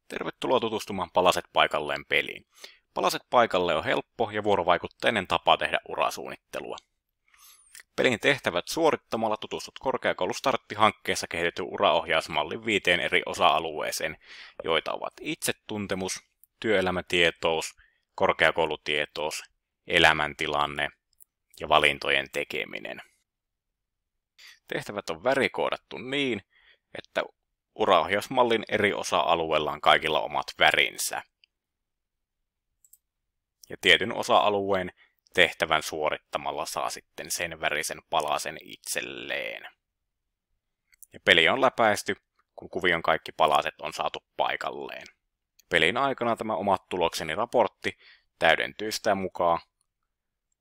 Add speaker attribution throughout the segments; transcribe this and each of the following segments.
Speaker 1: Tervetuloa tutustumaan Palaset paikalleen peliin. Palaset paikalle on helppo ja vuorovaikutteinen tapa tehdä urasuunnittelua. Pelin tehtävät suorittamalla tutustut korkeakoulustartti-hankkeessa kehitetyn uraohjausmallin 5 eri osa-alueeseen, joita ovat itsetuntemus, työelämätietous, korkeakoulutietous, elämäntilanne ja valintojen tekeminen. Tehtävät on värikoodattu niin, että uraohjausmallin eri osa-alueilla on kaikilla omat värinsä. Ja tietyn osa-alueen tehtävän suorittamalla saa sitten sen värisen palasen itselleen. Ja peli on läpäisty, kun kuvion kaikki palaset on saatu paikalleen. Pelin aikana tämä omat tulokseni raportti täydentyy sitä mukaan,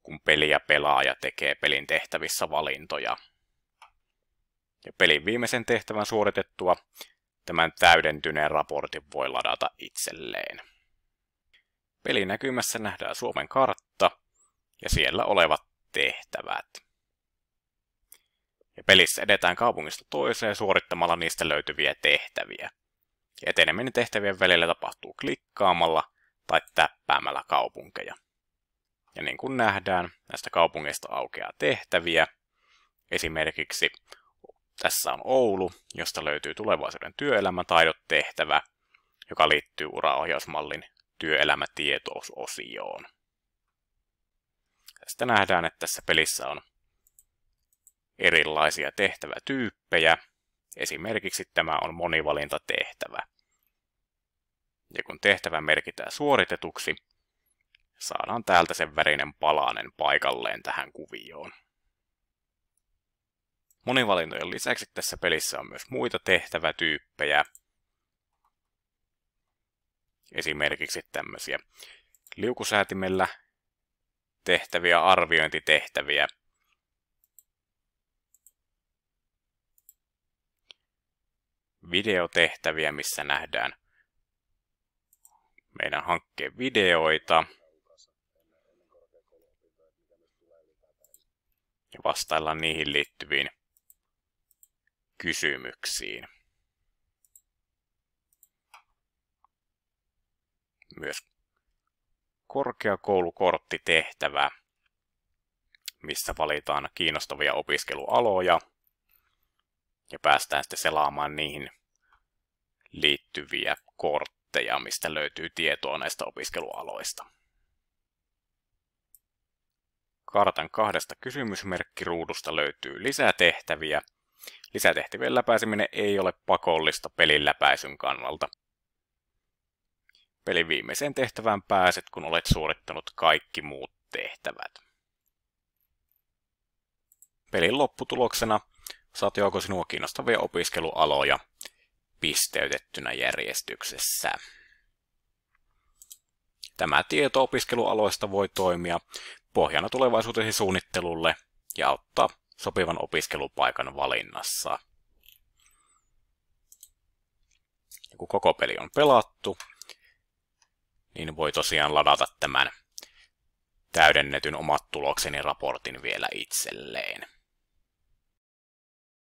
Speaker 1: kun peli ja pelaaja tekee pelin tehtävissä valintoja. Ja pelin viimeisen tehtävän suoritettua tämän täydentyneen raportin voi ladata itselleen. Pelinäkymässä nähdään Suomen kartta ja siellä olevat tehtävät. Ja pelissä edetään kaupungista toiseen suorittamalla niistä löytyviä tehtäviä. Ja eteneminen tehtävien välillä tapahtuu klikkaamalla tai täppäämällä kaupunkeja. Ja niin kuin nähdään, näistä kaupungeista aukeaa tehtäviä. Esimerkiksi tässä on Oulu, josta löytyy tulevaisuuden työelämätaidot-tehtävä, joka liittyy uraohjausmallin työelämätietous-osioon. Tästä nähdään, että tässä pelissä on erilaisia tehtävätyyppejä. Esimerkiksi tämä on monivalintatehtävä. Ja kun tehtävä merkitään suoritetuksi, saadaan täältä sen värinen palanen paikalleen tähän kuvioon. Monivalintojen lisäksi tässä pelissä on myös muita tehtävätyyppejä. Esimerkiksi tämmöisiä liukusäätimellä tehtäviä, arviointitehtäviä. Videotehtäviä, missä nähdään meidän hankkeen videoita. Ja vastaillaan niihin liittyviin kysymyksiin. Myös korkeakoulukorttitehtävä, missä valitaan kiinnostavia opiskelualoja ja päästään sitten selaamaan niihin liittyviä kortteja, mistä löytyy tietoa näistä opiskelualoista. Kartan 2 kysymysmerkkiruudusta löytyy lisätehtäviä. Lisätehtävien läpäiseminen ei ole pakollista pelin läpäisyn kannalta. Pelin viimeiseen tehtävään pääset, kun olet suorittanut kaikki muut tehtävät. Pelin lopputuloksena saat joko sinua kiinnostavia opiskelualoja pisteytettynä järjestyksessä. Tämä tieto opiskelualoista voi toimia pohjana tulevaisuutesi suunnittelulle ja auttaa sopivan opiskelupaikan valinnassa. Ja kun koko peli on pelattu, niin voi tosiaan ladata tämän täydennetyn omat tulokseni raportin vielä itselleen.